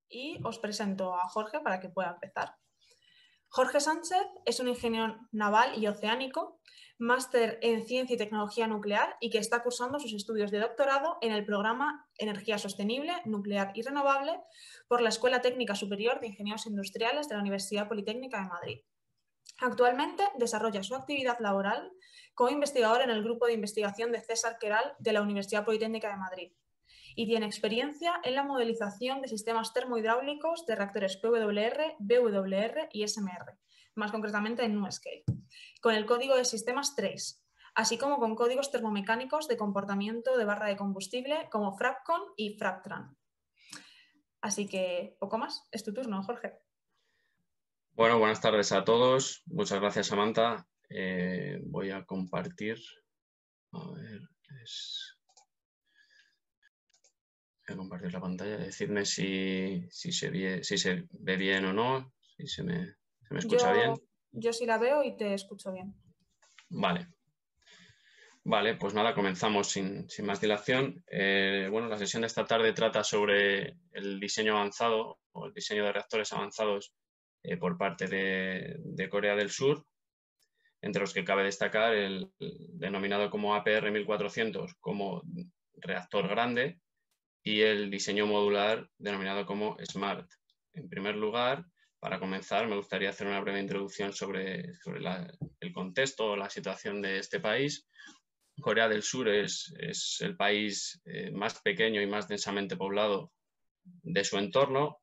y os presento a Jorge para que pueda empezar. Jorge Sánchez es un ingeniero naval y oceánico, máster en Ciencia y Tecnología Nuclear y que está cursando sus estudios de doctorado en el programa Energía Sostenible, Nuclear y Renovable por la Escuela Técnica Superior de Ingenieros Industriales de la Universidad Politécnica de Madrid. Actualmente desarrolla su actividad laboral como investigador en el grupo de investigación de César Queralt de la Universidad Politécnica de Madrid y tiene experiencia en la modelización de sistemas termohidráulicos de reactores PWR, BWR y SMR, más concretamente en NuScale, con el código de sistemas Trace, así como con códigos termomecánicos de comportamiento de barra de combustible como FRAPCON y FRAPTRAN. Así que poco más, es tu turno, Jorge. Bueno, buenas tardes a todos. Muchas gracias, Samantha. Voy a compartir. A ver, voy a compartir la pantalla. Decidme si se ve bien o no, si se me escucha bien. Yo sí la veo y te escucho bien. Vale, pues nada, comenzamos sin más dilación. Bueno, la sesión de esta tarde trata sobre el diseño avanzado o el diseño de reactores avanzados por parte de Corea del Sur, entre los que cabe destacar el denominado como APR 1400 como reactor grande y el diseño modular denominado como SMART. En primer lugar, para comenzar, me gustaría hacer una breve introducción sobre el contexto o la situación de este país. Corea del Sur es el país más pequeño y más densamente poblado de su entorno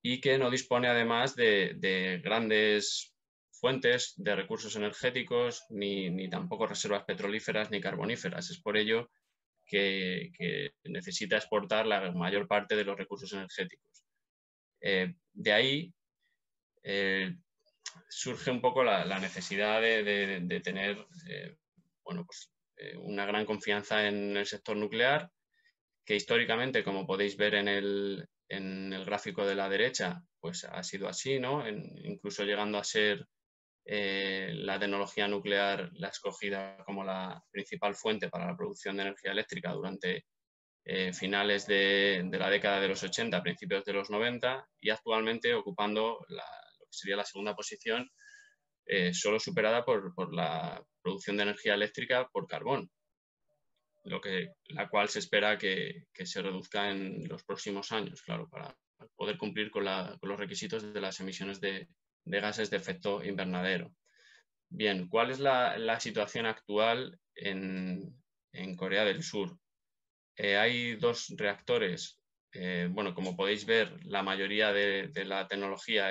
y que no dispone además de grandes fuentes de recursos energéticos ni tampoco reservas petrolíferas ni carboníferas. Es por ello que necesita exportar la mayor parte de los recursos energéticos. De ahí surge un poco la necesidad de tener una gran confianza en el sector nuclear, que históricamente, como podéis ver en el gráfico de la derecha, pues ha sido así, ¿no? Incluso llegando a ser la tecnología nuclear la escogida como la principal fuente para la producción de energía eléctrica durante finales de la década de los 80, principios de los 90, y actualmente ocupando lo que sería la segunda posición, solo superada por la producción de energía eléctrica por carbón, la cual se espera que se reduzca en los próximos años, claro, para poder cumplir con los requisitos de las emisiones de gases de efecto invernadero. Bien, ¿cuál es la situación actual en Corea del Sur? Hay dos reactores. Bueno, como podéis ver, la mayoría de la tecnología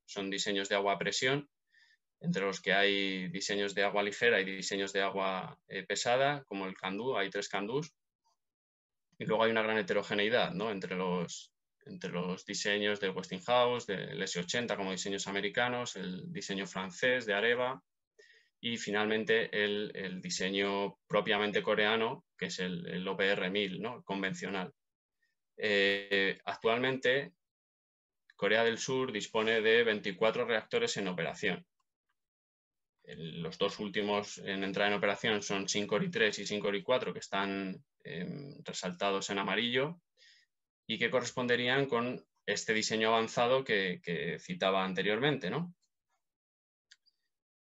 son diseños de agua a presión, entre los que hay diseños de agua ligera y diseños de agua pesada, como el CANDU, hay 3 CANDUs. Y luego hay una gran heterogeneidad, ¿no? entre los diseños de Westinghouse, del S80 como diseños americanos, el diseño francés de Areva y finalmente el diseño propiamente coreano, que es el OPR-1000, ¿no? Convencional. Actualmente, Corea del Sur dispone de 24 reactores en operación. Los dos últimos en entrar en operación son Sincory 3 y Sincory 4, que están resaltados en amarillo y que corresponderían con este diseño avanzado que citaba anteriormente, ¿no?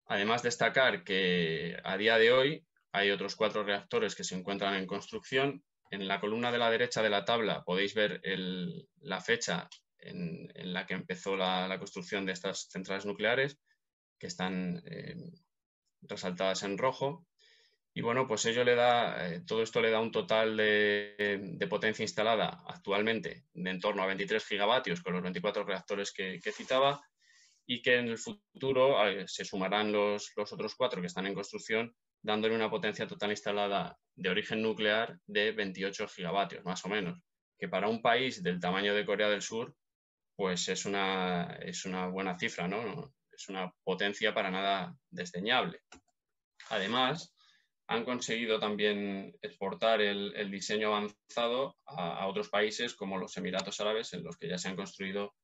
Además, destacar que a día de hoy hay otros 4 reactores que se encuentran en construcción. En la columna de la derecha de la tabla podéis ver la fecha en la que empezó la construcción de estas centrales nucleares, que están resaltadas en rojo. Y bueno, pues todo esto le da un total de potencia instalada actualmente de en torno a 23 gigavatios con los 24 reactores que citaba, y que en el futuro se sumarán los otros 4 que están en construcción, dándole una potencia total instalada de origen nuclear de 28 gigavatios, más o menos, que para un país del tamaño de Corea del Sur, pues es una buena cifra, ¿no? Es una potencia para nada desdeñable. Además, han conseguido también exportar el diseño avanzado a otros países como los Emiratos Árabes, en los que ya se han construido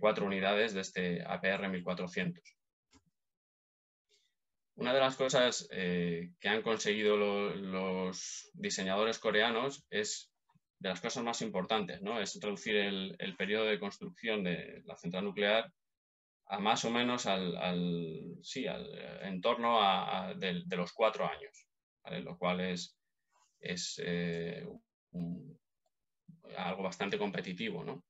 4 unidades de este APR 1400. Una de las cosas que han conseguido los diseñadores coreanos es las cosas más importantes, ¿no? Es reducir el periodo de construcción de la central nuclear a más o menos en torno de los 4 años, ¿vale? Lo cual es algo bastante competitivo, ¿no?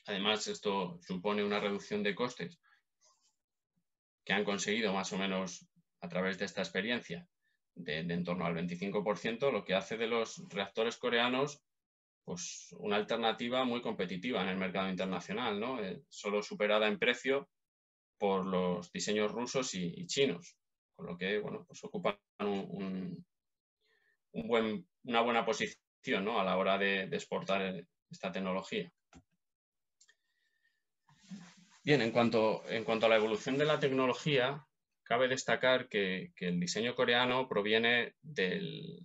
Además, esto supone una reducción de costes que han conseguido más o menos a través de esta experiencia de en torno al 25%, lo que hace de los reactores coreanos pues, una alternativa muy competitiva en el mercado internacional, ¿no? Solo superada en precio por los diseños rusos y chinos, con lo que bueno, pues ocupan una buena posición, ¿no? A la hora de exportar esta tecnología. Bien, en cuanto a la evolución de la tecnología, cabe destacar que el diseño coreano proviene del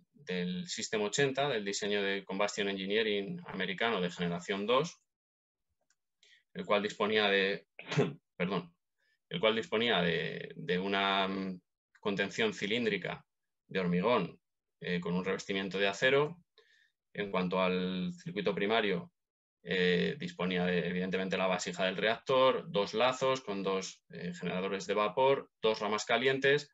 System 80, del diseño de Combustion Engineering americano de generación 2, el cual disponía de, de una contención cilíndrica de hormigón con un revestimiento de acero. En cuanto al circuito primario, disponía evidentemente la vasija del reactor, 2 lazos con 2 generadores de vapor, 2 ramas calientes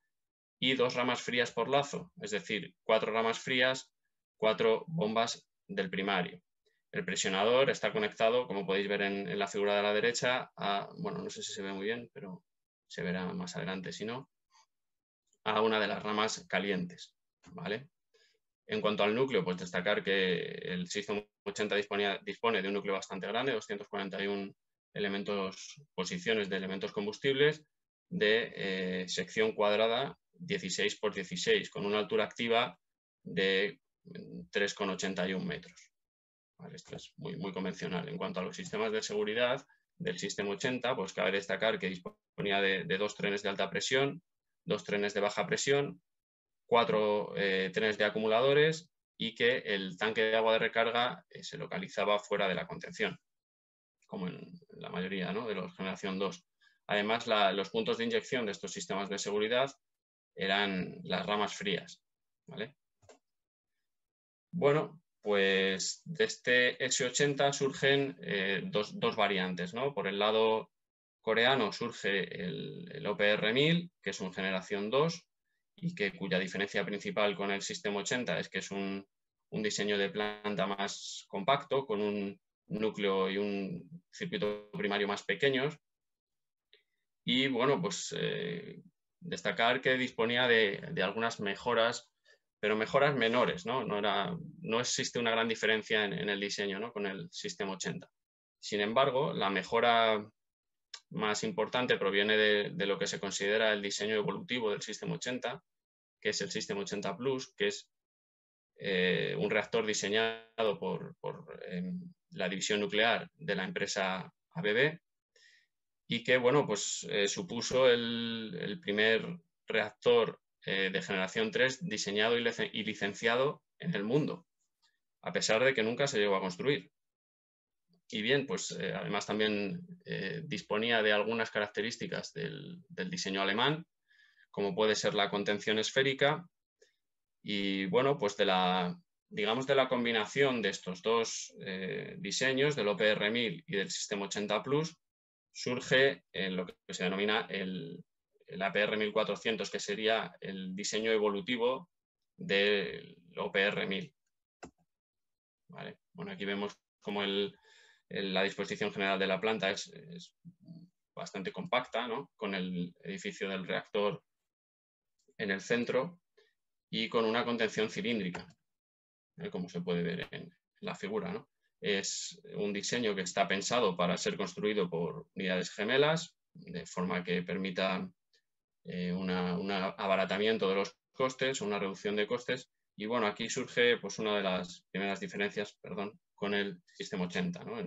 y 2 ramas frías por lazo, es decir, 4 ramas frías, 4 bombas del primario. El presionador está conectado, como podéis ver en la figura de la derecha, bueno, no sé si se ve muy bien, pero se verá más adelante si no, a una de las ramas calientes, ¿vale? En cuanto al núcleo, pues destacar que el System 80 dispone de un núcleo bastante grande, 241 posiciones de elementos combustibles de sección cuadrada 16 por 16, con una altura activa de 3,81 metros. Vale, esto es muy convencional. En cuanto a los sistemas de seguridad del System 80, pues cabe destacar que disponía de 2 trenes de alta presión, 2 trenes de baja presión, 4 trenes de acumuladores y que el tanque de agua de recarga se localizaba fuera de la contención, como en la mayoría, ¿no?, de los generación 2. Además, los puntos de inyección de estos sistemas de seguridad eran las ramas frías, ¿vale? Bueno, pues de este S80 surgen dos variantes, ¿no? Por el lado coreano surge el OPR-1000, que es un generación 2, y cuya diferencia principal con el System 80 es que es un diseño de planta más compacto, con un núcleo y un circuito primario más pequeños. Y bueno, pues destacar que disponía de algunas mejoras, pero mejoras menores, ¿no? No existe una gran diferencia en el diseño, ¿no?, con el System 80. Sin embargo, la mejora más importante proviene de lo que se considera el diseño evolutivo del System 80, que es el System 80 Plus, que es un reactor diseñado por la división nuclear de la empresa ABB y que, bueno, pues supuso el primer reactor de generación 3 diseñado y licenciado en el mundo, a pesar de que nunca se llegó a construir. Y bien, pues además también disponía de algunas características del diseño alemán, como puede ser la contención esférica. Y bueno, pues digamos de la combinación de estos dos diseños, del OPR-1000 y del System 80 Plus, surge lo que se denomina el APR-1400, que sería el diseño evolutivo del OPR-1000. ¿Vale? Bueno, aquí vemos como la disposición general de la planta es bastante compacta, ¿no?, con el edificio del reactor en el centro y con una contención cilíndrica, como se puede ver en la figura, ¿no? Es un diseño que está pensado para ser construido por unidades gemelas, de forma que permita un abaratamiento de los costes, una reducción de costes. Y bueno, aquí surge pues una de las primeras diferencias, con el System 80, ¿no?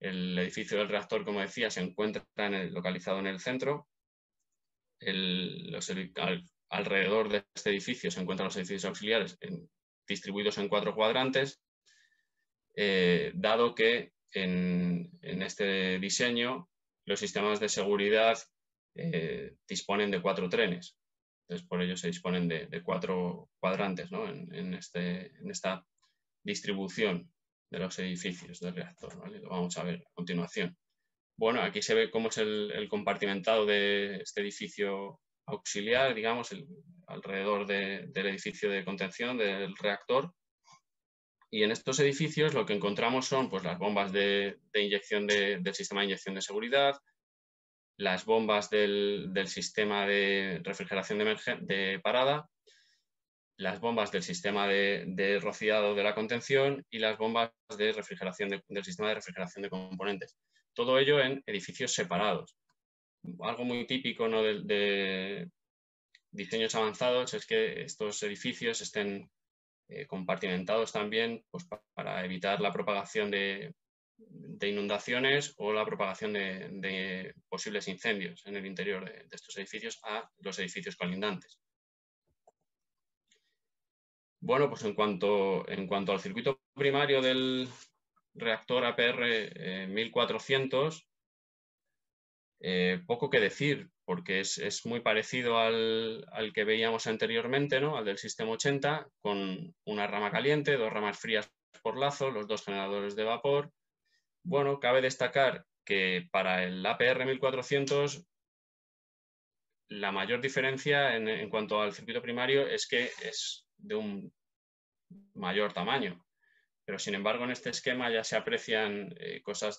El edificio del reactor, como decía, se encuentra localizado en el centro. Alrededor de este edificio se encuentran los edificios auxiliares distribuidos en 4 cuadrantes, dado que en este diseño los sistemas de seguridad disponen de 4 trenes. Entonces, por ello se disponen de 4 cuadrantes, ¿no?, en esta distribución los edificios del reactor, ¿vale? Lo vamos a ver a continuación. Bueno, aquí se ve cómo es el compartimentado de este edificio auxiliar, digamos, alrededor del edificio de contención del reactor. Y en estos edificios lo que encontramos son pues, las bombas de inyección del sistema de inyección de seguridad, las bombas del sistema de refrigeración de parada, las bombas del sistema de rociado de la contención y las bombas de refrigeración del sistema de refrigeración de componentes. Todo ello en edificios separados. Algo muy típico, ¿no?, de diseños avanzados es que estos edificios estén compartimentados también pues, para evitar la propagación de inundaciones o la propagación de posibles incendios en el interior de estos edificios a los edificios colindantes. Bueno, pues en cuanto al circuito primario del reactor APR 1400, poco que decir, porque es muy parecido al que veíamos anteriormente, ¿no?, al del sistema 80, con una rama caliente, dos ramas frías por lazo, los dos generadores de vapor. Bueno, cabe destacar que para el APR 1400 la mayor diferencia en cuanto al circuito primario es que es de un mayor tamaño. Pero, sin embargo, en este esquema ya se aprecian cosas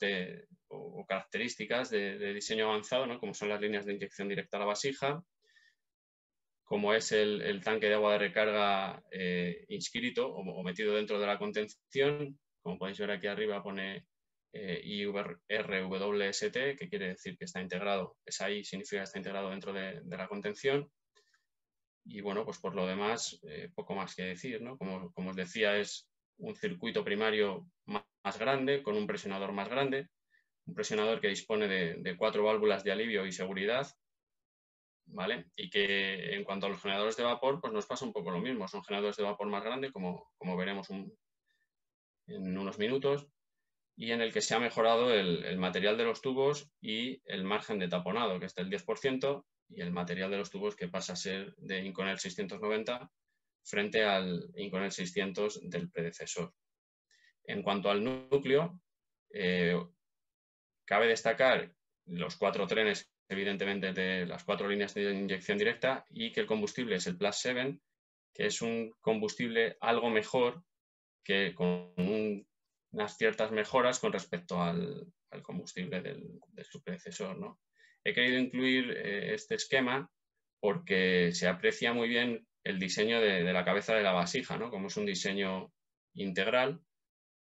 o características de diseño avanzado, ¿no?, como son las líneas de inyección directa a la vasija, como es el tanque de agua de recarga inscrito o metido dentro de la contención. Como podéis ver aquí arriba pone IRWST, que quiere decir que está integrado, esa I significa que está integrado dentro de la contención. Y bueno, pues por lo demás, poco más que decir, ¿no? Como os decía, es un circuito primario más grande, con un presionador más grande, un presionador que dispone de 4 válvulas de alivio y seguridad, ¿vale? Y que en cuanto a los generadores de vapor, pues nos pasa un poco lo mismo. Son generadores de vapor más grandes, como veremos en unos minutos, y en el que se ha mejorado el material de los tubos y el margen de taponado, que es del 10%, y el material de los tubos que pasa a ser de Inconel 690 frente al Inconel 600 del predecesor. En cuanto al núcleo, cabe destacar los 4 trenes, evidentemente, de las 4 líneas de inyección directa, y que el combustible es el Plus 7, que es un combustible algo mejor, que con unas ciertas mejoras con respecto al combustible de su predecesor, ¿no? He querido incluir este esquema porque se aprecia muy bien el diseño de la cabeza de la vasija, ¿no? Como es un diseño integral,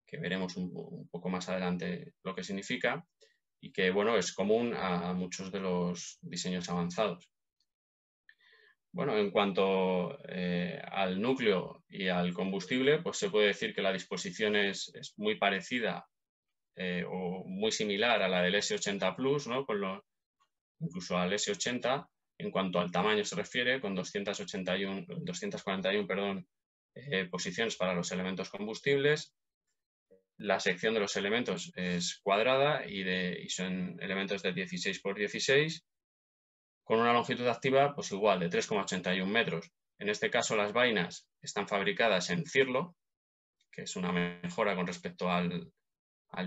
que veremos un poco más adelante lo que significa, y que, bueno, es común a muchos de los diseños avanzados. Bueno, en cuanto al núcleo y al combustible, pues se puede decir que la disposición es muy parecida o muy similar a la del S80 Plus, ¿no?, incluso al S80, en cuanto al tamaño se refiere, con 241 posiciones para los elementos combustibles. La sección de los elementos es cuadrada y son elementos de 16 por 16, con una longitud activa pues igual, de 3,81 metros. En este caso las vainas están fabricadas en Cirlo, que es una mejora con respecto al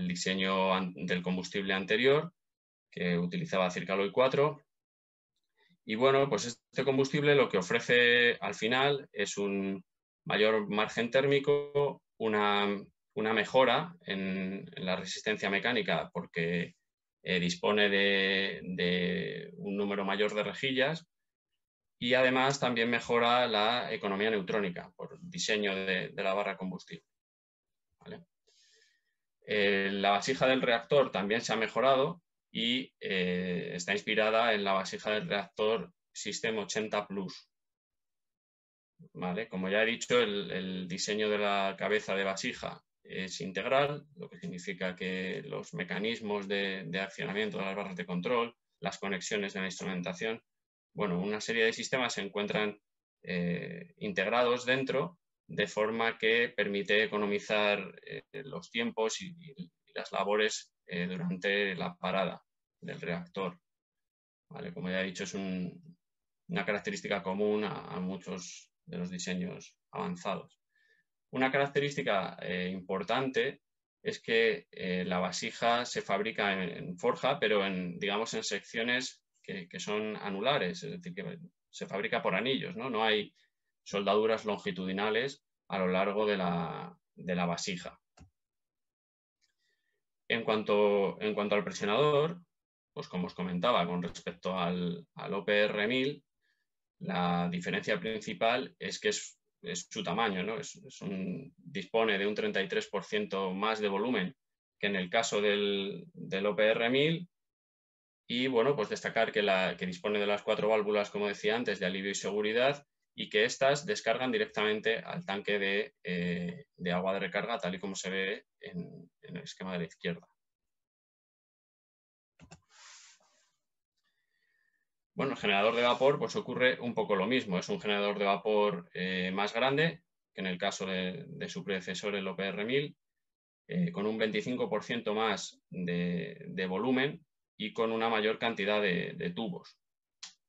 diseño del combustible anterior, que utilizaba Circaloy 4. Y bueno, pues este combustible lo que ofrece al final es un mayor margen térmico, una mejora en la resistencia mecánica, porque dispone de un número mayor de rejillas, y además también mejora la economía neutrónica por diseño de la barra combustible, ¿vale? La vasija del reactor también se ha mejorado y está inspirada en la vasija del reactor System 80 Plus, ¿vale? Como ya he dicho, el diseño de la cabeza de vasija es integral, lo que significa que los mecanismos de accionamiento de las barras de control, las conexiones de la instrumentación, bueno, una serie de sistemas se encuentran integrados dentro, de forma que permite economizar los tiempos y las labores durante la parada del reactor, ¿vale? Como ya he dicho, es una característica común a muchos de los diseños avanzados. Una característica importante es que la vasija se fabrica en forja, pero digamos en secciones que son anulares, es decir, que se fabrica por anillos, ¿no? No hay soldaduras longitudinales a lo largo de la vasija. En cuanto al presionador, pues como os comentaba, con respecto al OPR 1000, la diferencia principal es que es su tamaño, ¿no? Dispone de un 33% más de volumen que en el caso del OPR 1000. Y bueno, pues destacar que dispone de las 4 válvulas, como decía antes, de alivio y seguridad, y que éstas descargan directamente al tanque de agua de recarga, tal y como se ve en el esquema de la izquierda. Bueno, el generador de vapor pues ocurre un poco lo mismo. Es un generador de vapor más grande que en el caso de su predecesor, el OPR 1000, con un 25% más de volumen y con una mayor cantidad de tubos,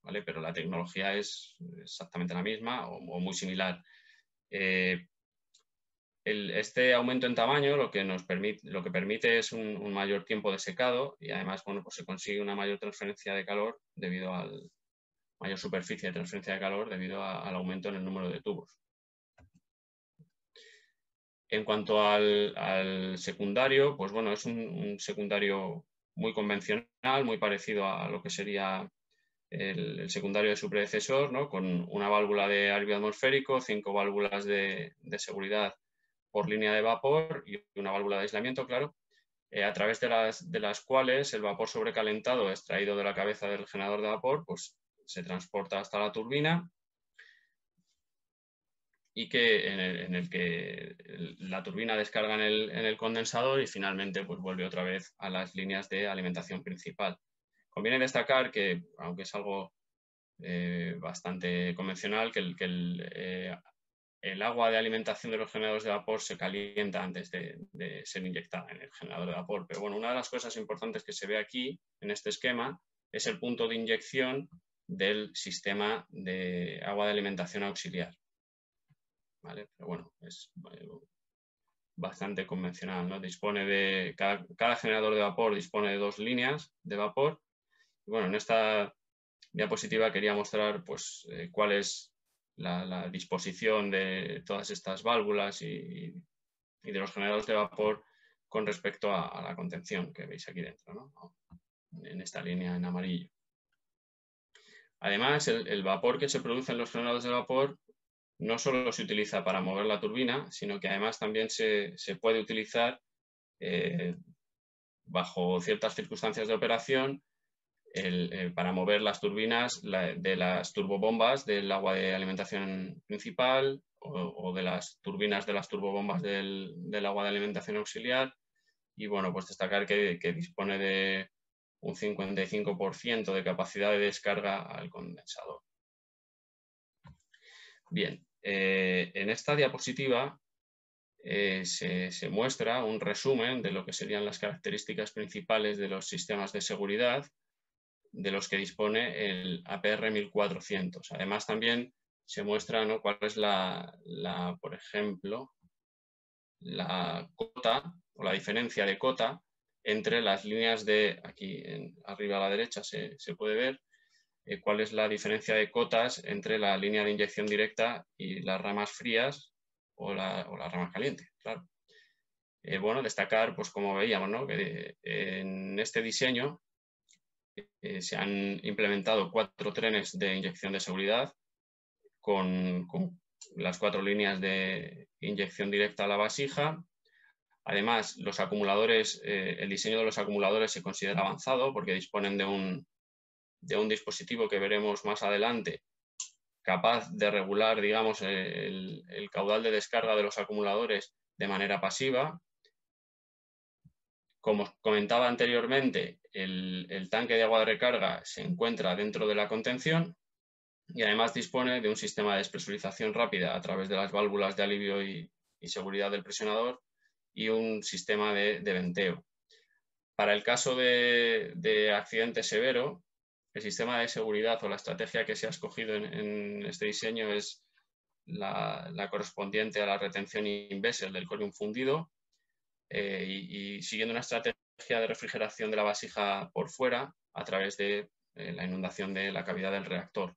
¿vale? Pero la tecnología es exactamente la misma o muy similar. Este aumento en tamaño lo que permite es un mayor tiempo de secado y además, bueno, pues se consigue una mayor transferencia de calor debido al mayor superficie de transferencia de calor debido al aumento en el número de tubos. En cuanto al secundario, pues bueno, es un secundario muy convencional, muy parecido a lo que sería el secundario de su predecesor, ¿no? Con una válvula de alivio atmosférico, 5 válvulas de seguridad por línea de vapor y una válvula de aislamiento, claro, a través de las cuales el vapor sobrecalentado extraído de la cabeza del generador de vapor pues, se transporta hasta la turbina y en el que la turbina descarga en el condensador y finalmente pues, vuelve otra vez a las líneas de alimentación principal. Conviene destacar que, aunque es algo bastante convencional, que el agua de alimentación de los generadores de vapor se calienta antes de ser inyectada en el generador de vapor. Pero bueno, una de las cosas importantes que se ve aquí, en este esquema, es el punto de inyección del sistema de agua de alimentación auxiliar. ¿Vale? Pero bueno, es bastante convencional, ¿no? Cada generador de vapor dispone de 2 líneas de vapor. Y bueno, en esta diapositiva quería mostrar pues, cuál es la disposición de todas estas válvulas y de los generadores de vapor con respecto a la contención que veis aquí dentro, ¿no? En esta línea en amarillo. Además, el vapor que se produce en los generadores de vapor no solo se utiliza para mover la turbina, sino que además también se puede utilizar bajo ciertas circunstancias de operación para mover las turbinas de las turbobombas del agua de alimentación principal o de las turbinas de las turbobombas del agua de alimentación auxiliar. Y bueno, pues destacar que dispone de un 55% de capacidad de descarga al condensador. Bien, en esta diapositiva se muestra un resumen de lo que serían las características principales de los sistemas de seguridad de los que dispone el APR 1400. Además, también se muestra, ¿no?, cuál es por ejemplo, la cota o la diferencia de cota entre las líneas aquí arriba a la derecha se puede ver cuál es la diferencia de cotas entre la línea de inyección directa y las ramas frías o la rama caliente, claro. Bueno, destacar, pues como veíamos, ¿no?, que en este diseño se han implementado 4 trenes de inyección de seguridad con las 4 líneas de inyección directa a la vasija. Además, los acumuladores, el diseño de los acumuladores se considera avanzado porque disponen de un dispositivo que veremos más adelante, capaz de regular, digamos, el caudal de descarga de los acumuladores de manera pasiva. Como comentaba anteriormente, el tanque de agua de recarga se encuentra dentro de la contención y además dispone de un sistema de despresurización rápida a través de las válvulas de alivio y seguridad del presionador y un sistema de venteo. Para el caso de accidente severo, el sistema de seguridad o la estrategia que se ha escogido en este diseño es la correspondiente a la retención in-vessel del corium fundido, y siguiendo una estrategia de refrigeración de la vasija por fuera a través de la inundación de la cavidad del reactor.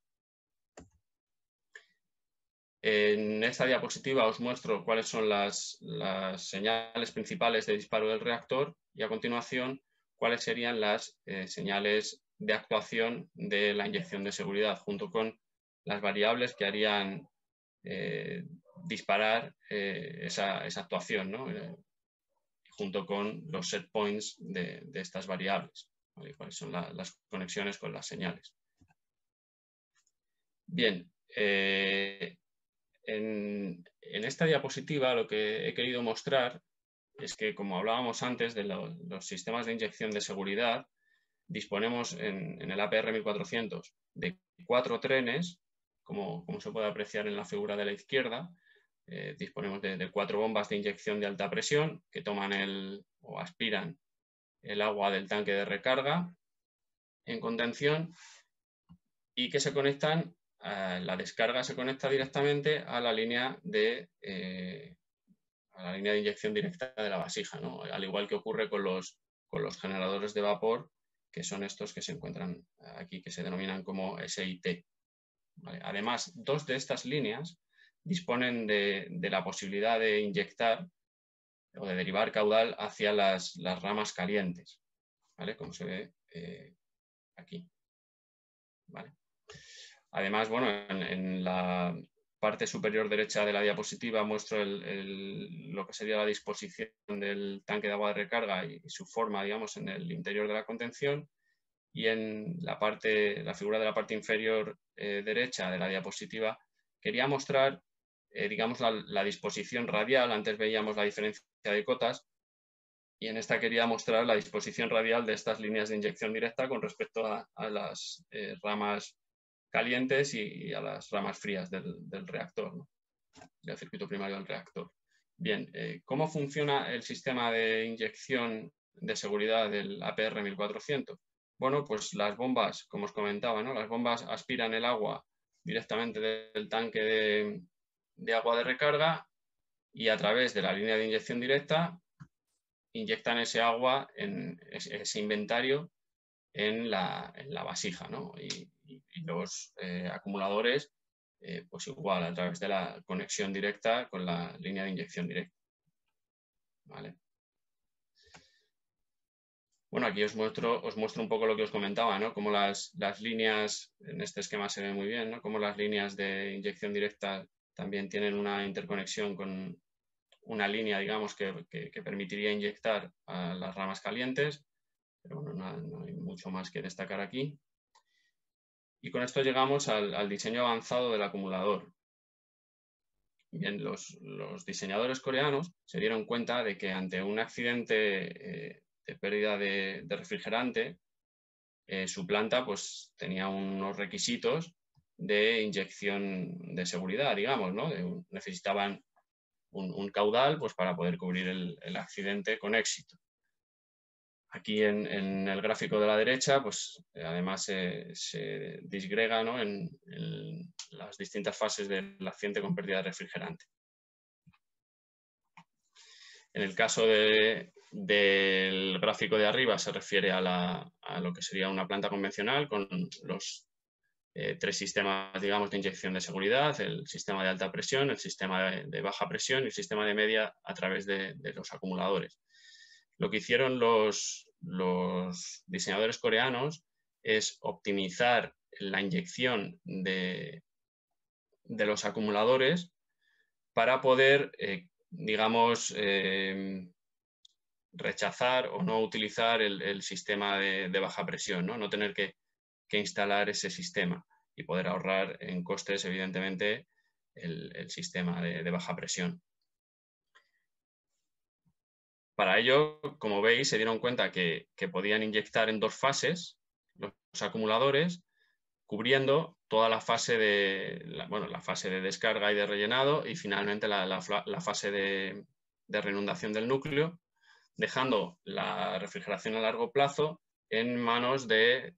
En esta diapositiva os muestro cuáles son las señales principales de disparo del reactor y a continuación cuáles serían las señales de actuación de la inyección de seguridad, junto con las variables que harían disparar esa actuación, ¿no? Junto con los set points de estas variables, ¿vale? Cuáles son las conexiones con las señales. Bien, en esta diapositiva lo que he querido mostrar es que, como hablábamos antes de los sistemas de inyección de seguridad, disponemos en el APR 1400 de 4 trenes, como se puede apreciar en la figura de la izquierda. Disponemos de 4 bombas de inyección de alta presión que toman o aspiran el agua del tanque de recarga en contención y que se conectan. La descarga se conecta directamente a la línea de inyección directa de la vasija, ¿no? Al igual que ocurre con los generadores de vapor, que son estos que se encuentran aquí, que se denominan como SIT. ¿Vale? Además, 2 de estas líneas disponen de la posibilidad de inyectar o de derivar caudal hacia las ramas calientes, ¿vale? Como se ve aquí. ¿Vale? Además, bueno, en la parte superior derecha de la diapositiva muestro lo que sería la disposición del tanque de agua de recarga y su forma, digamos, en el interior de la contención. Y en la figura de la parte inferior derecha de la diapositiva quería mostrar, digamos, la disposición radial. Antes veíamos la diferencia de cotas y en esta quería mostrar la disposición radial de estas líneas de inyección directa con respecto a las ramas calientes y a las ramas frías del reactor, ¿no? Del circuito primario del reactor. Bien, ¿cómo funciona el sistema de inyección de seguridad del APR 1400? Bueno, pues las bombas, como os comentaba, ¿no? Las bombas aspiran el agua directamente del tanque de agua de recarga y a través de la línea de inyección directa inyectan ese agua, ese inventario en la vasija, ¿no? Y los acumuladores, pues igual, a través de la conexión directa con la línea de inyección directa. ¿Vale? Bueno, aquí os muestro un poco lo que os comentaba, ¿no? Cómo las líneas, en este esquema se ve muy bien, ¿no? Cómo las líneas de inyección directa también tienen una interconexión con una línea, digamos, que permitiría inyectar a las ramas calientes. Pero bueno, no hay mucho más que destacar aquí. Y con esto llegamos al diseño avanzado del acumulador. Bien, los diseñadores coreanos se dieron cuenta de que ante un accidente de pérdida de refrigerante, su planta pues, tenía unos requisitos de inyección de seguridad, digamos, ¿no? Necesitaban un caudal pues, para poder cubrir el accidente con éxito. Aquí en el gráfico de la derecha, pues además se disgrega, ¿no? en las distintas fases del accidente con pérdida de refrigerante. En el caso del gráfico de arriba se refiere a lo que sería una planta convencional con los 3 sistemas, digamos, de inyección de seguridad: el sistema de alta presión, el sistema de baja presión y el sistema de media a través de los acumuladores. Lo que hicieron los diseñadores coreanos es optimizar la inyección de los acumuladores para poder, digamos, rechazar o no utilizar el sistema de baja presión, no tener que instalar ese sistema y poder ahorrar en costes, evidentemente, el sistema de baja presión. Para ello, como veis, se dieron cuenta que podían inyectar en 2 fases los acumuladores, cubriendo toda la fase la fase de descarga y de rellenado y finalmente la fase de reinundación del núcleo, dejando la refrigeración a largo plazo en manos del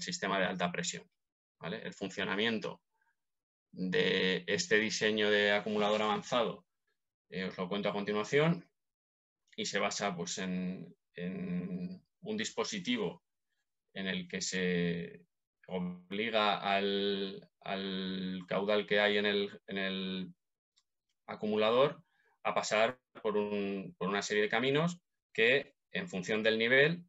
sistema de alta presión. ¿Vale? El funcionamiento de este diseño de acumulador avanzado os lo cuento a continuación, y se basa pues, en un dispositivo en el que se obliga al caudal que hay en el acumulador a pasar por una serie de caminos que, en función del nivel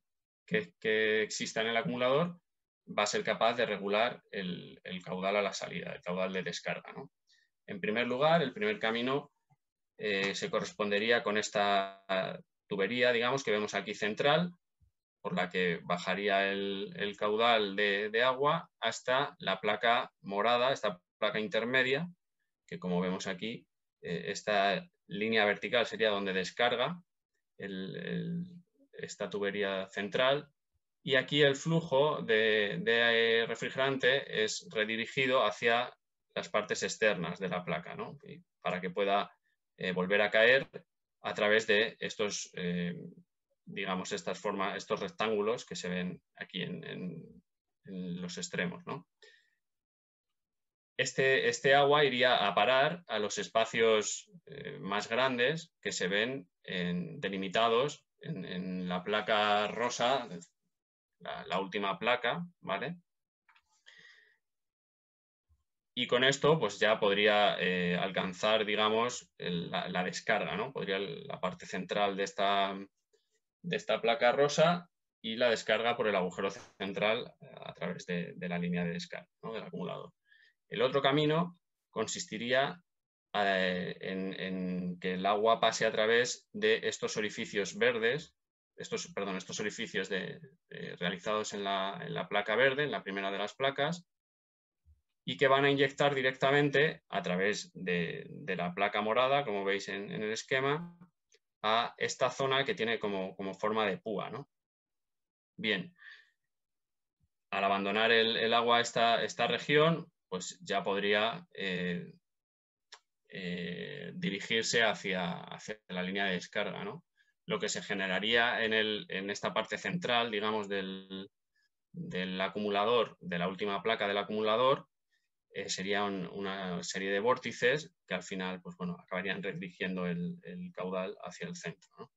que exista en el acumulador, va a ser capaz de regular el caudal a la salida, el caudal de descarga, ¿no? En primer lugar, el primer camino se correspondería con esta tubería, digamos, que vemos aquí central, por la que bajaría el caudal de agua hasta la placa morada, esta placa intermedia, que como vemos aquí, esta línea vertical sería donde descarga esta tubería central, y aquí el flujo de refrigerante es redirigido hacia las partes externas de la placa, ¿no? Para que pueda volver a caer a través de estos, digamos, estos rectángulos que se ven aquí en los extremos, ¿no? Este agua iría a parar a los espacios más grandes que se ven delimitados en la placa rosa, la última placa, ¿vale? Y con esto pues ya podría alcanzar, digamos, la descarga, ¿no? Podría la parte central de esta placa rosa y la descarga por el agujero central a través de la línea de descarga, ¿no? Del acumulador. El otro camino consistiría en que el agua pase a través de estos orificios verdes, estos orificios realizados en la placa verde, en la primera de las placas, y que van a inyectar directamente a través de la placa morada, como veis en el esquema, a esta zona que tiene como forma de púa, ¿no? Bien, al abandonar el agua esta región, pues ya podría dirigirse hacia la línea de descarga, ¿no? Lo que se generaría en esta parte central, digamos, del acumulador, de la última placa del acumulador, sería una serie de vórtices que al final, pues bueno, acabarían redirigiendo el caudal hacia el centro, ¿no?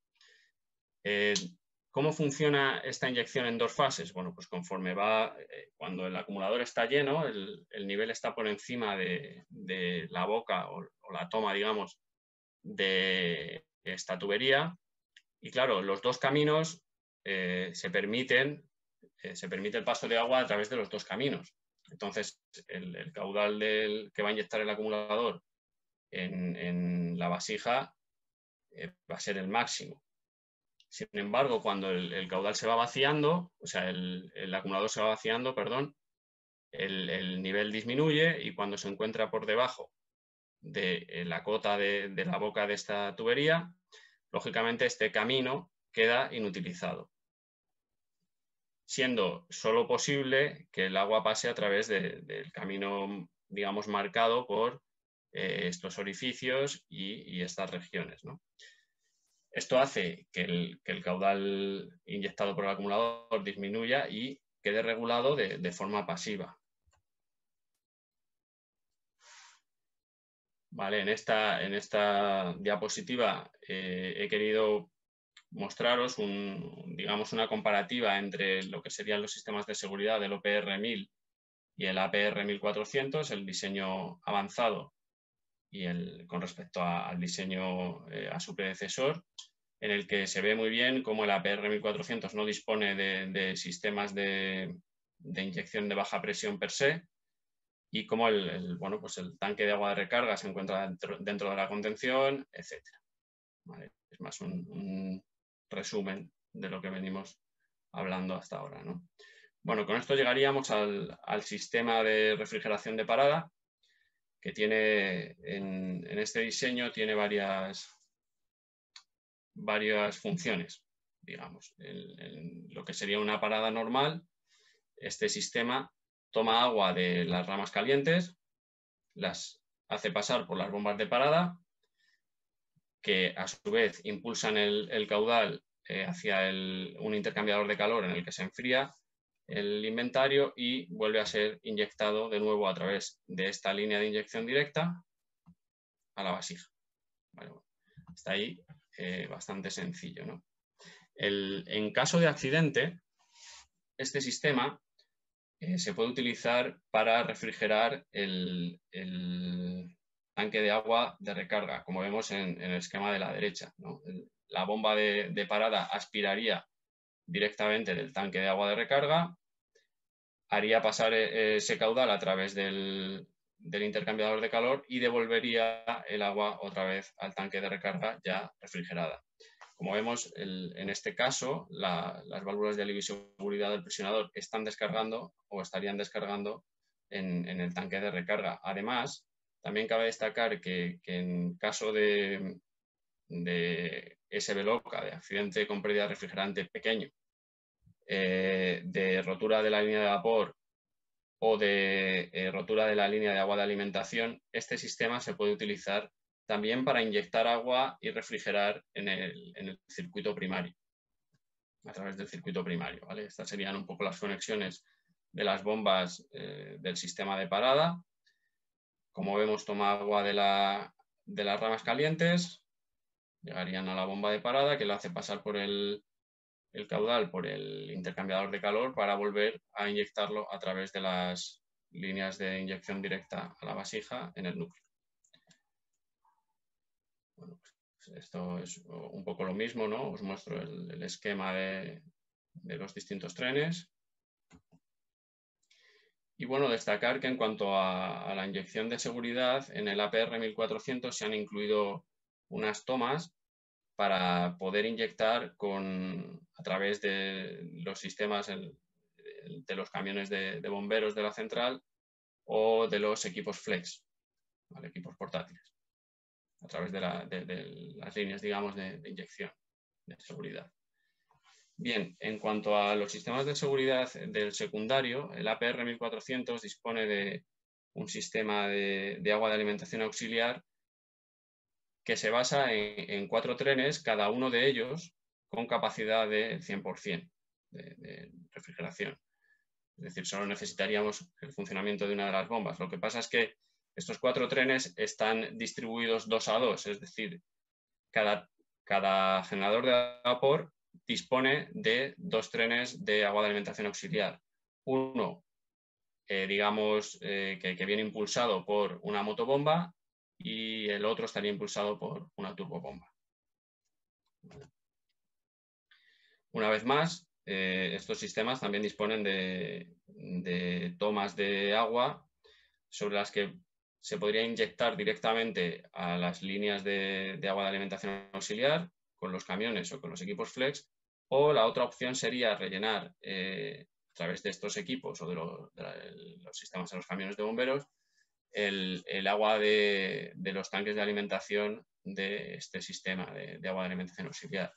¿Cómo funciona esta inyección en dos fases? Bueno, pues conforme cuando el acumulador está lleno, el nivel está por encima de la boca o la toma, digamos, de esta tubería, y claro, los dos caminos se permite el paso de agua a través de los dos caminos. Entonces, el caudal que va a inyectar el acumulador en la vasija va a ser el máximo. Sin embargo, cuando el caudal se va vaciando, o sea, el acumulador se va vaciando, perdón, el nivel disminuye, y cuando se encuentra por debajo de la cota de la boca de esta tubería, lógicamente este camino queda inutilizado, siendo solo posible que el agua pase a través del camino, digamos, marcado por estos orificios y estas regiones, ¿no? Esto hace que el caudal inyectado por el acumulador disminuya y quede regulado de forma pasiva. Vale, en esta diapositiva he querido mostraros digamos, una comparativa entre lo que serían los sistemas de seguridad del OPR 1000 y el APR 1400, el diseño avanzado y con respecto al diseño a su predecesor, en el que se ve muy bien cómo el APR 1400 no dispone de sistemas de inyección de baja presión per se, y cómo bueno, pues el tanque de agua de recarga se encuentra dentro de la contención, etc. ¿Vale? Es más un resumen de lo que venimos hablando hasta ahora, ¿no? Bueno, con esto llegaríamos al sistema de refrigeración de parada, que tiene en este diseño tiene varias funciones, digamos. En lo que sería una parada normal, este sistema toma agua de las ramas calientes, las hace pasar por las bombas de parada, que a su vez impulsan el caudal hacia un intercambiador de calor en el que se enfría el inventario y vuelve a ser inyectado de nuevo a través de esta línea de inyección directa a la vasija. Vale, bueno. Hasta ahí bastante sencillo, ¿no? En caso de accidente, este sistema se puede utilizar para refrigerar el tanque de agua de recarga, como vemos en el esquema de la derecha, ¿no? La bomba de parada aspiraría directamente del tanque de agua de recarga, haría pasar ese caudal a través del intercambiador de calor y devolvería el agua otra vez al tanque de recarga ya refrigerada. Como vemos, en este caso, las válvulas de alivio y seguridad del presionador están descargando o estarían descargando en el tanque de recarga. Además, también cabe destacar que en caso de SB loca, de accidente con pérdida de refrigerante pequeño, de rotura de la línea de vapor o de rotura de la línea de agua de alimentación, este sistema se puede utilizar también para inyectar agua y refrigerar en el circuito primario, a través del circuito primario, ¿vale? Estas serían un poco las conexiones de las bombas del sistema de parada. Como vemos, toma agua de las ramas calientes, llegarían a la bomba de parada, que lo hace pasar por el caudal, por el intercambiador de calor, para volver a inyectarlo a través de las líneas de inyección directa a la vasija en el núcleo. Bueno, pues esto es un poco lo mismo, ¿no? Os muestro el esquema de los distintos trenes. Y bueno, destacar que en cuanto a la inyección de seguridad, en el APR 1400 se han incluido unas tomas para poder inyectar a través de los sistemas de los camiones de bomberos de la central o de los equipos flex, ¿vale? Equipos portátiles, a través de las líneas, digamos, de inyección de seguridad. Bien, en cuanto a los sistemas de seguridad del secundario, el APR 1400 dispone de un sistema de agua de alimentación auxiliar que se basa en 4 trenes, cada uno de ellos con capacidad de 100% de refrigeración. Es decir, solo necesitaríamos el funcionamiento de una de las bombas. Lo que pasa es que estos 4 trenes están distribuidos 2 a 2, es decir, cada generador de vapor dispone de 2 trenes de agua de alimentación auxiliar. Uno, digamos, que viene impulsado por una motobomba y el otro estaría impulsado por una turbobomba. Una vez más, estos sistemas también disponen de tomas de agua sobre las que se podría inyectar directamente a las líneas de agua de alimentación auxiliar con los camiones o con los equipos flex, o la otra opción sería rellenar a través de estos equipos o de los sistemas de los camiones de bomberos el agua de los tanques de alimentación de este sistema de agua de alimentación auxiliar.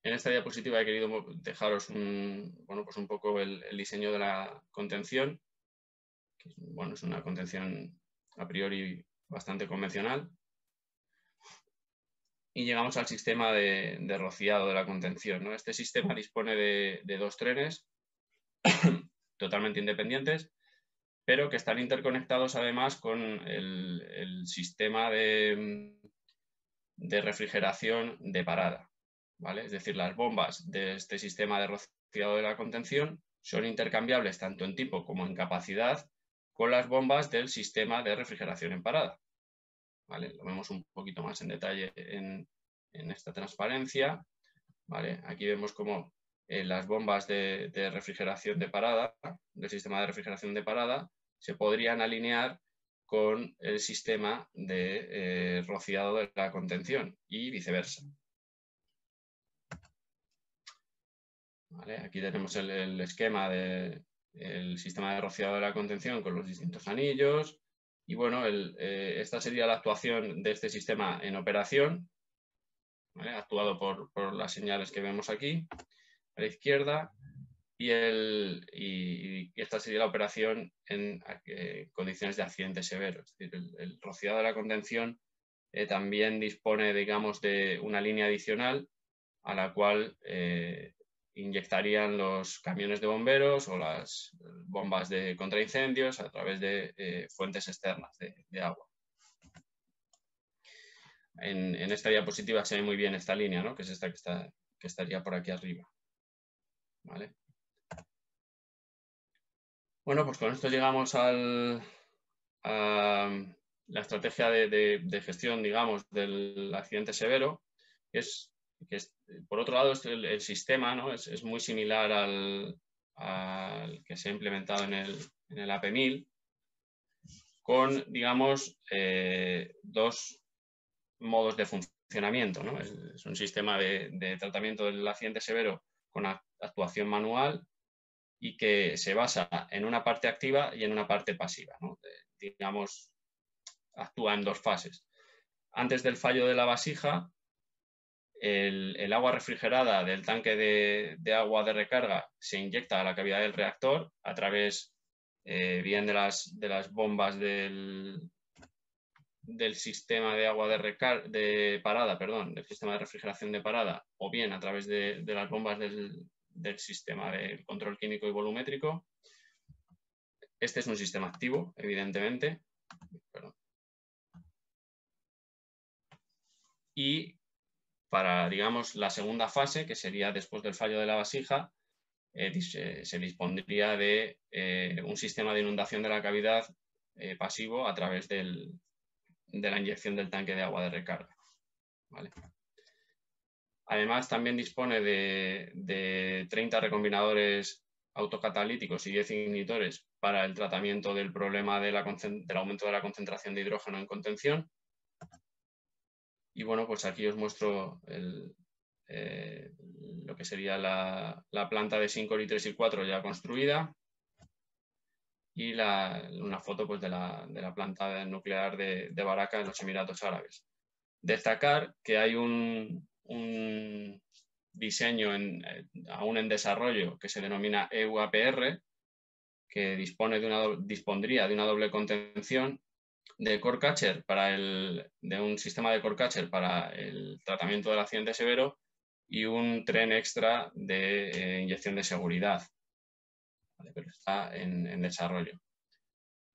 En esta diapositiva he querido dejaros un poco el diseño de la contención, que es una contención a priori bastante convencional. Y llegamos al sistema de rociado de la contención, ¿no? Este sistema dispone de 2 trenes totalmente independientes, pero que están interconectados además con el sistema de refrigeración de parada, ¿vale? Es decir, las bombas de este sistema de rociado de la contención son intercambiables tanto en tipo como en capacidad con las bombas del sistema de refrigeración en parada, ¿vale? Lo vemos un poquito más en detalle en esta transparencia, ¿vale? Aquí vemos cómo las bombas de refrigeración de parada, del sistema de refrigeración de parada, se podrían alinear con el sistema de rociado de la contención y viceversa. ¿Vale? Aquí tenemos el esquema del sistema de rociado de la contención con los distintos anillos y bueno, esta sería la actuación de este sistema en operación, ¿vale? Actuado por las señales que vemos aquí a la izquierda y esta sería la operación en condiciones de accidente severo. Es decir, el rociado de la contención también dispone, digamos, de una línea adicional a la cual inyectarían los camiones de bomberos o las bombas de contraincendios a través de fuentes externas de agua. En esta diapositiva se ve muy bien esta línea, ¿no? Que es esta que estaría por aquí arriba. ¿Vale? Bueno, pues con esto llegamos a la estrategia de gestión, digamos, del accidente severo, que es, por otro lado, el sistema, ¿no? es muy similar al que se ha implementado en el AP1000, con, digamos, dos modos de funcionamiento, ¿no? Es un sistema de tratamiento del accidente severo con actuación manual y que se basa en una parte activa y en una parte pasiva, ¿no? Digamos, actúa en dos fases. Antes del fallo de la vasija, el agua refrigerada del tanque de agua de recarga se inyecta a la cavidad del reactor a través bien de las bombas del sistema de agua de parada, del sistema de refrigeración de parada, o bien a través de las bombas del sistema de control químico y volumétrico. Este es un sistema activo, evidentemente. Perdón. Y para, digamos, la segunda fase, que sería después del fallo de la vasija, se dispondría de un sistema de inundación de la cavidad pasivo a través de la inyección del tanque de agua de recarga. ¿Vale? Además, también dispone de 30 recombinadores autocatalíticos y 10 ignitores para el tratamiento del problema del aumento de la concentración de hidrógeno en contención. Y bueno, pues aquí os muestro lo que sería la planta de Syncori 3 y 4 ya construida y una foto pues, de la planta nuclear de Baraka en los Emiratos Árabes. Destacar que hay un diseño aún en desarrollo que se denomina EUAPR, que dispondría de una doble contención de core catcher de un sistema de core catcher para el tratamiento del accidente severo y un tren extra de inyección de seguridad. ¿Vale? Pero está en desarrollo.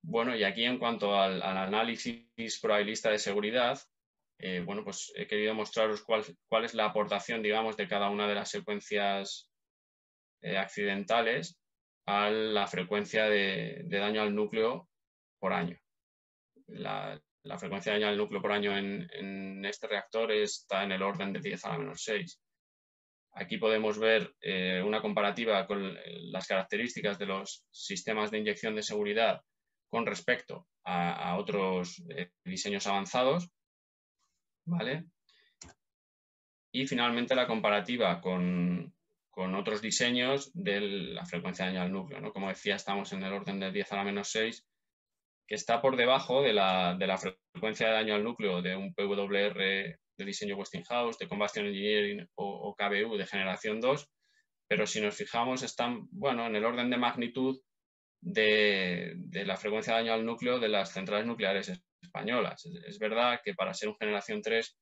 Bueno, y aquí en cuanto al análisis probabilista de seguridad, bueno, pues he querido mostraros cuál es la aportación, digamos, de cada una de las secuencias accidentales a la frecuencia de daño al núcleo por año. La frecuencia de daño al núcleo por año en este reactor está en el orden de 10 a la menos 6. Aquí podemos ver una comparativa con las características de los sistemas de inyección de seguridad con respecto a otros diseños avanzados, ¿vale? Y finalmente la comparativa con otros diseños de la frecuencia de daño al núcleo, ¿no? Como decía, estamos en el orden de 10 a la menos 6, que está por debajo de la frecuencia de daño al núcleo de un PWR de diseño Westinghouse, de Combustion Engineering o KBU de generación 2, pero si nos fijamos están, bueno, en el orden de magnitud de la frecuencia de daño al núcleo de las centrales nucleares españolas. Es verdad que para ser un generación 3,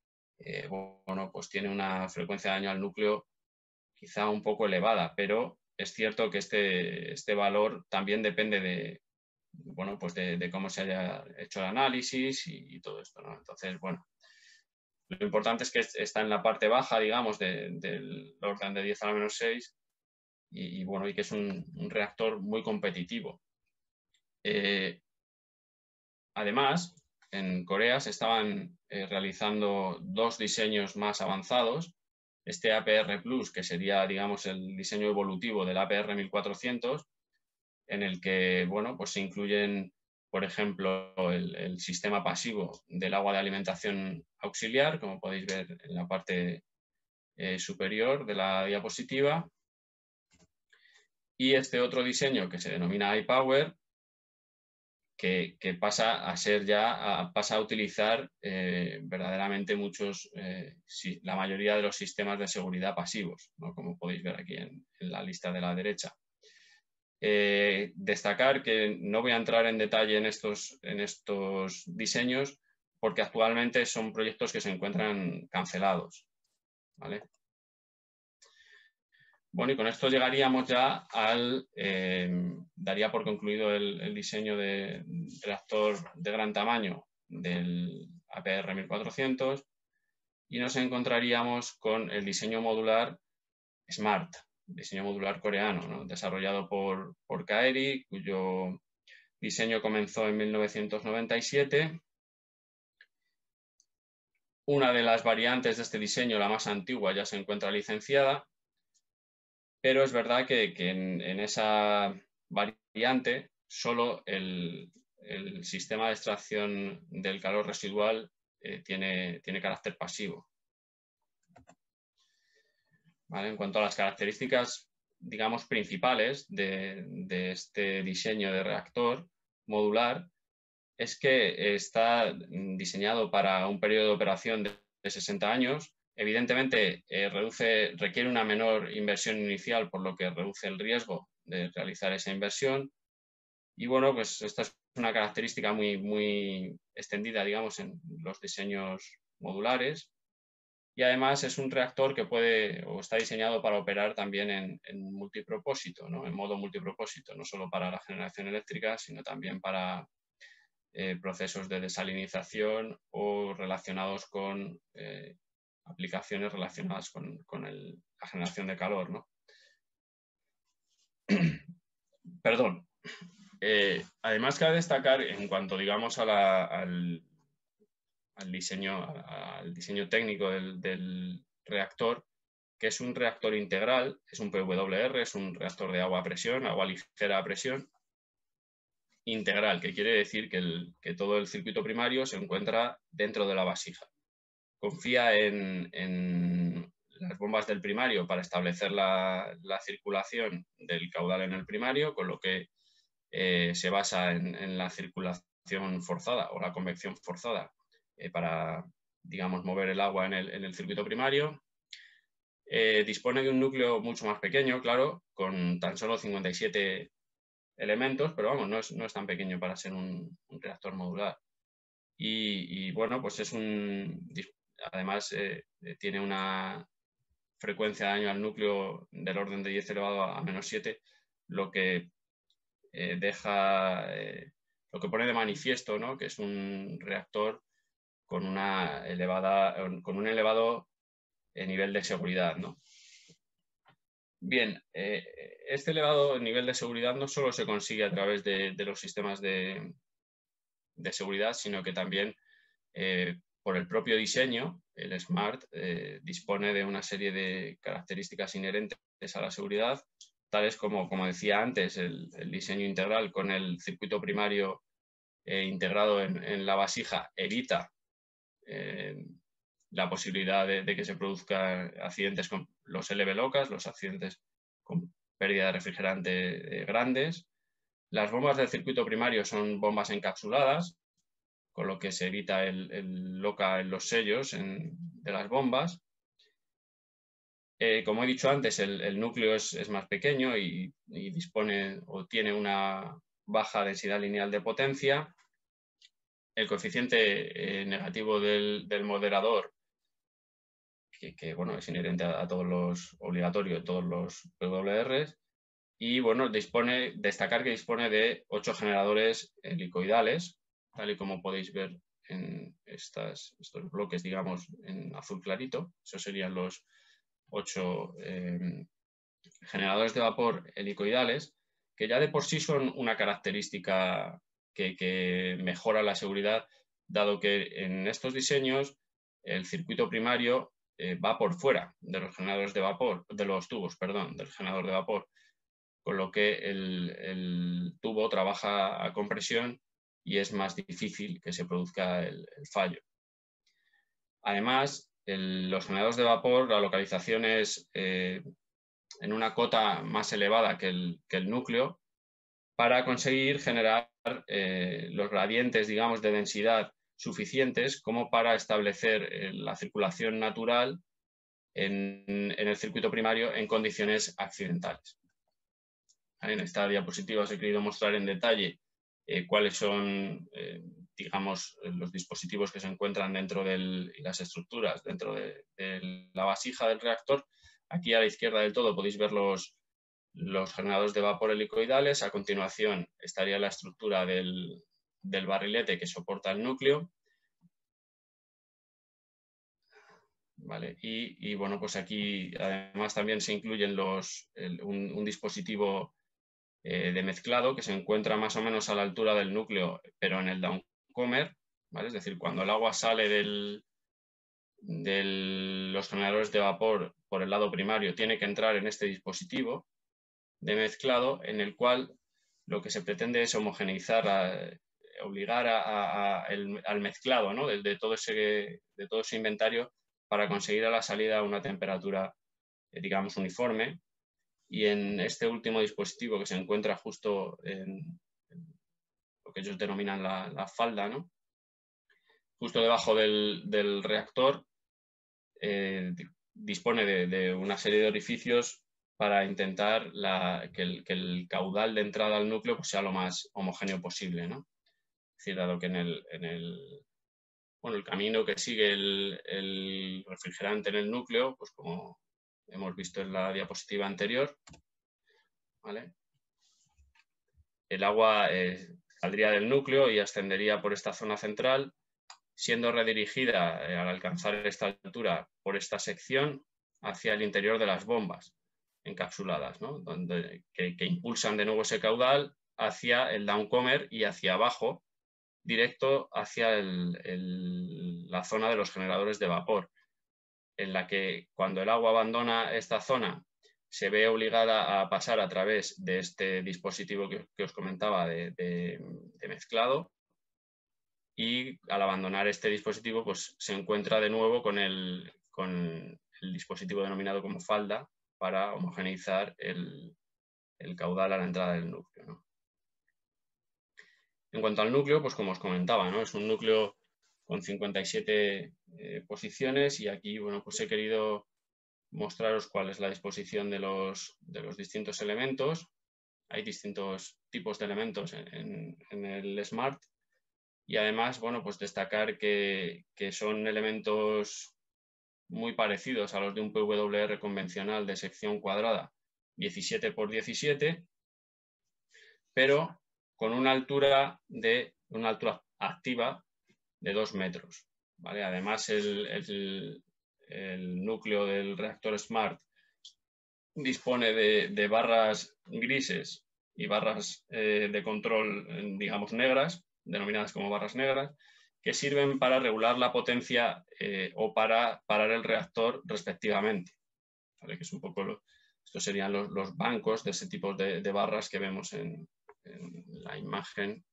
bueno, pues tiene una frecuencia de daño al núcleo quizá un poco elevada, pero es cierto que este valor también depende de, bueno, pues de cómo se haya hecho el análisis y todo esto, ¿no? Entonces, bueno, lo importante es que está en la parte baja, digamos, del orden de 10 a la menos 6 y bueno, y que es un reactor muy competitivo. Además, en Corea se estaban realizando dos diseños más avanzados. Este APR Plus, que sería, digamos, el diseño evolutivo del APR 1400, en el que, bueno, pues se incluyen, por ejemplo, el sistema pasivo del agua de alimentación auxiliar, como podéis ver en la parte superior de la diapositiva. Y este otro diseño que se denomina iPower, que pasa a utilizar verdaderamente la mayoría de los sistemas de seguridad pasivos, ¿no? Como podéis ver aquí en la lista de la derecha. Destacar que no voy a entrar en detalle en estos diseños porque actualmente son proyectos que se encuentran cancelados, ¿vale? Bueno, y con esto llegaríamos ya daría por concluido el diseño de reactor de gran tamaño del APR 1400. y nos encontraríamos con el diseño modular SMART, diseño modular coreano, ¿no? Desarrollado por Kaeri, cuyo diseño comenzó en 1997. Una de las variantes de este diseño, la más antigua, ya se encuentra licenciada, pero es verdad que en esa variante solo el sistema de extracción del calor residual tiene carácter pasivo. ¿Vale? En cuanto a las características, digamos, principales de este diseño de reactor modular, es que está diseñado para un periodo de operación de 60 años. Evidentemente, requiere una menor inversión inicial, por lo que reduce el riesgo de realizar esa inversión. Y bueno, pues esta es una característica muy extendida, digamos, en los diseños modulares. Y además es un reactor que puede o está diseñado para operar también en multipropósito, ¿no? En modo multipropósito, no solo para la generación eléctrica, sino también para procesos de desalinización o relacionados con aplicaciones relacionadas con la generación de calor, ¿no? Perdón. Además, cabe destacar en cuanto, digamos, al diseño técnico del reactor, que es un reactor integral, es un PWR, es un reactor de agua a presión, agua ligera a presión, integral, que quiere decir que todo el circuito primario se encuentra dentro de la vasija. Confía en las bombas del primario para establecer la circulación del caudal en el primario, con lo que se basa en la circulación forzada o la convección forzada para, digamos, mover el agua en el circuito primario. Dispone de un núcleo mucho más pequeño, claro, con tan solo 57 elementos, pero vamos, no es tan pequeño para ser un reactor modular. Y bueno, pues además tiene una frecuencia de daño al núcleo del orden de 10 elevado a menos 7, lo que lo que pone de manifiesto, ¿no? Que es un reactor con un elevado nivel de seguridad, ¿no? Bien, este elevado nivel de seguridad no solo se consigue a través de los sistemas de seguridad, sino que también por el propio diseño, el SMART dispone de una serie de características inherentes a la seguridad, tales como decía antes, el diseño integral con el circuito primario integrado en la vasija evita la posibilidad de que se produzcan accidentes con los LV-LOCAS, los accidentes con pérdida de refrigerante grandes. Las bombas del circuito primario son bombas encapsuladas, con lo que se evita el LOCA en los sellos de las bombas. Como he dicho antes, el núcleo es más pequeño y dispone o tiene una baja densidad lineal de potencia. El coeficiente negativo del moderador, que bueno, es inherente a todos los obligatorios, todos los PWRs. Y bueno, destacar que dispone de 8 generadores helicoidales, tal y como podéis ver en estos bloques, digamos, en azul clarito. Esos serían los 8 generadores de vapor helicoidales, que ya de por sí son una característica que mejora la seguridad, dado que en estos diseños el circuito primario va por fuera de los generadores de vapor, de los tubos, perdón, del generador de vapor, con lo que el tubo trabaja a compresión y es más difícil que se produzca el fallo. Además, los generadores de vapor, la localización es en una cota más elevada que el núcleo, para conseguir generar los gradientes, digamos, de densidad suficientes como para establecer la circulación natural en el circuito primario en condiciones accidentales. En esta diapositiva os he querido mostrar en detalle cuáles son, digamos, los dispositivos que se encuentran dentro y las estructuras dentro de la vasija del reactor. Aquí a la izquierda del todo podéis ver los generadores de vapor helicoidales. A continuación estaría la estructura del barrilete que soporta el núcleo. ¿vale? Y bueno, pues aquí además también se incluyen un dispositivo de mezclado que se encuentra más o menos a la altura del núcleo, pero en el downcomer, ¿vale? Es decir, cuando el agua sale de los generadores de vapor por el lado primario, tiene que entrar en este dispositivo de mezclado, en el cual lo que se pretende es homogeneizar, obligar al mezclado, ¿no? de todo ese inventario, para conseguir a la salida una temperatura, digamos, uniforme. Y en este último dispositivo, que se encuentra justo en lo que ellos denominan la falda, ¿no? Justo debajo del reactor, dispone de una serie de orificios para intentar que el caudal de entrada al núcleo pues sea lo más homogéneo posible, ¿no? Es decir, dado que el camino que sigue el refrigerante en el núcleo, pues como hemos visto en la diapositiva anterior, ¿vale? El agua saldría del núcleo y ascendería por esta zona central, siendo redirigida al alcanzar esta altura por esta sección hacia el interior de las bombas encapsuladas, ¿no? que impulsan de nuevo ese caudal hacia el downcomer y hacia abajo, directo hacia la zona de los generadores de vapor, en la que cuando el agua abandona esta zona se ve obligada a pasar a través de este dispositivo que os comentaba de mezclado, y al abandonar este dispositivo pues se encuentra de nuevo con el dispositivo denominado como falda para homogeneizar el caudal a la entrada del núcleo, ¿no? En cuanto al núcleo, pues como os comentaba, ¿no? Es un núcleo con 57 posiciones, y aquí, bueno, pues he querido mostraros cuál es la disposición de los distintos elementos. Hay distintos tipos de elementos en el SMART, y además, bueno, pues destacar que son elementos muy parecidos a los de un PWR convencional de sección cuadrada 17 por 17, pero con una altura activa de 2 metros, ¿vale? Además, el núcleo del reactor SMART dispone de barras grises y barras de control, digamos, negras, denominadas como barras negras, que sirven para regular la potencia o para parar el reactor respectivamente, ¿vale? Que es un poco estos serían los bancos de ese tipo de barras que vemos en la imagen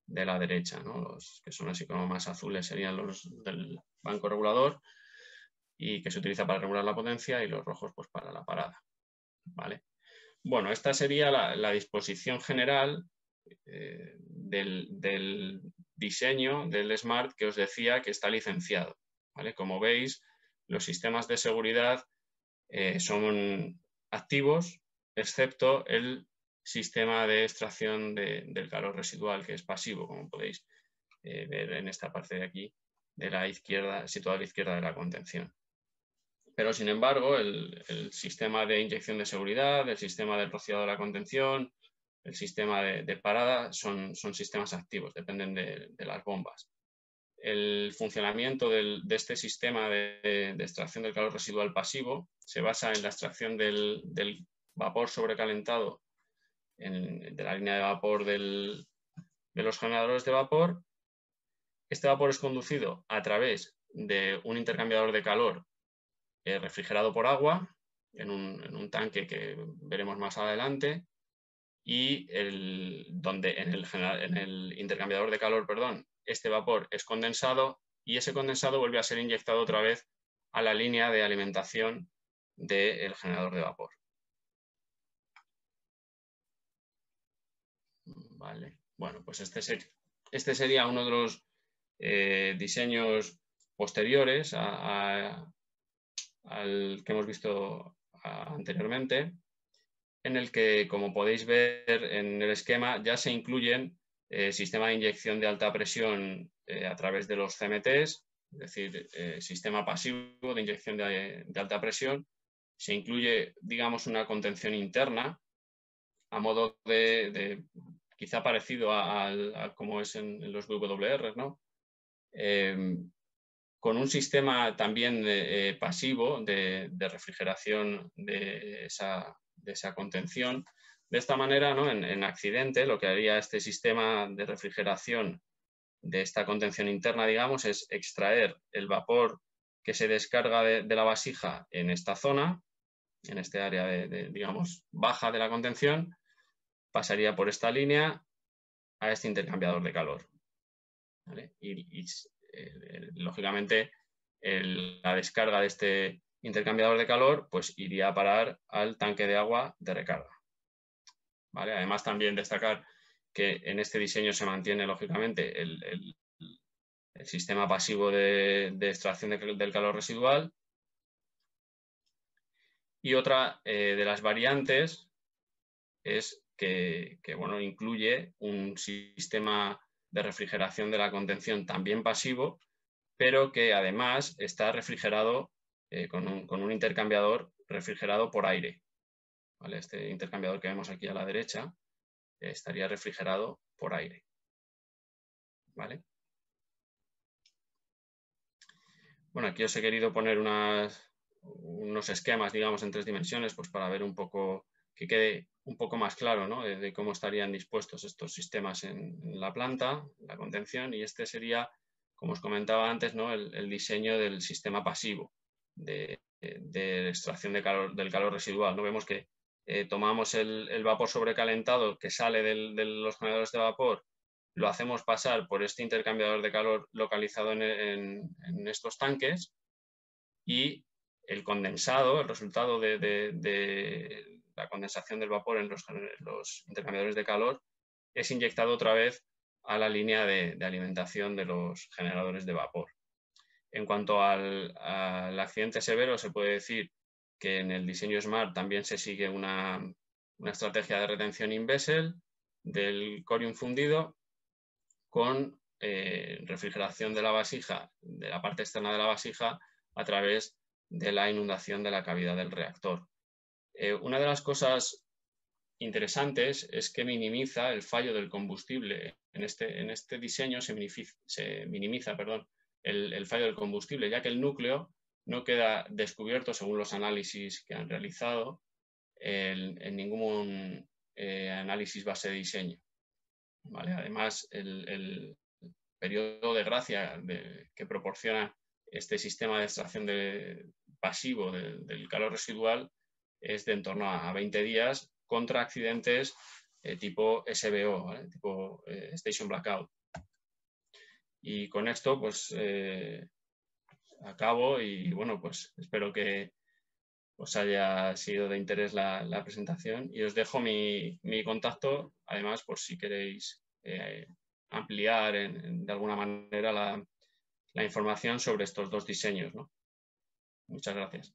de la derecha, ¿no? Los que son así como más azules serían los del banco regulador, y que se utiliza para regular la potencia, y los rojos pues para la parada, ¿vale? Bueno, esta sería la disposición general del diseño del SMART que os decía que está licenciado, ¿vale? Como veis, los sistemas de seguridad son activos, excepto el sistema de extracción del calor residual, que es pasivo, como podéis ver en esta parte de aquí, de la izquierda, situada a la izquierda de la contención. Pero, sin embargo, el sistema de inyección de seguridad, el sistema del rociado de la contención, el sistema de parada son sistemas activos, dependen de las bombas. El funcionamiento de este sistema de extracción del calor residual pasivo se basa en la extracción del vapor sobrecalentado de la línea de vapor de los generadores de vapor. Este vapor es conducido a través de un intercambiador de calor refrigerado por agua en un tanque que veremos más adelante, y en el intercambiador de calor, perdón, este vapor es condensado, y ese condensado vuelve a ser inyectado otra vez a la línea de alimentación del generador de vapor. Vale. Bueno, pues este sería uno de los diseños posteriores al que hemos visto anteriormente, en el que, como podéis ver en el esquema, ya se incluyen sistema de inyección de alta presión a través de los CMTs, es decir, sistema pasivo de inyección de alta presión. Se incluye, digamos, una contención interna a modo quizá parecido a como es en los VWR, ¿no? con un sistema también pasivo de refrigeración de esa contención. De esta manera, ¿no? En accidente, lo que haría este sistema de refrigeración de esta contención interna, digamos, es extraer el vapor que se descarga de la vasija en esta zona, en este área digamos, baja de la contención, pasaría por esta línea a este intercambiador de calor. ¿Vale? Lógicamente, la descarga de este intercambiador de calor pues iría a parar al tanque de agua de recarga. ¿Vale? Además, también destacar que en este diseño se mantiene, lógicamente, el sistema pasivo de extracción del calor residual. Y otra de las variantes es que bueno, incluye un sistema de refrigeración de la contención también pasivo, pero que además está refrigerado con un intercambiador refrigerado por aire. ¿Vale? Este intercambiador que vemos aquí a la derecha estaría refrigerado por aire. ¿Vale? Bueno, aquí os he querido poner unos esquemas, digamos, en 3 dimensiones, pues para ver un poco, que quede un poco más claro, ¿no? de cómo estarían dispuestos estos sistemas en la planta, la contención, y este sería, como os comentaba antes, ¿no? el diseño del sistema pasivo de extracción del calor residual. ¿No? Vemos que tomamos el vapor sobrecalentado que sale de los generadores de vapor, lo hacemos pasar por este intercambiador de calor localizado en estos tanques, y el condensado, el resultado de la condensación del vapor en los intercambiadores de calor, es inyectado otra vez a la línea de alimentación de los generadores de vapor. En cuanto al accidente severo, se puede decir que en el diseño SMART también se sigue una estrategia de retención in-vessel del corium fundido con refrigeración de la vasija, de la parte externa de la vasija, a través de la inundación de la cavidad del reactor. Una de las cosas interesantes es que minimiza el fallo del combustible. En este diseño se minimiza el fallo del combustible, ya que el núcleo no queda descubierto, según los análisis que han realizado, en ningún análisis base de diseño. ¿Vale? Además, el periodo de gracia que proporciona este sistema de extracción pasivo del calor residual es de en torno a 20 días contra accidentes tipo SBO, ¿vale? Tipo Station Blackout. Y con esto pues acabo, y bueno, pues espero que os haya sido de interés la presentación, y os dejo mi contacto, además, por si queréis ampliar de alguna manera la información sobre estos 2 diseños, ¿no? Muchas gracias.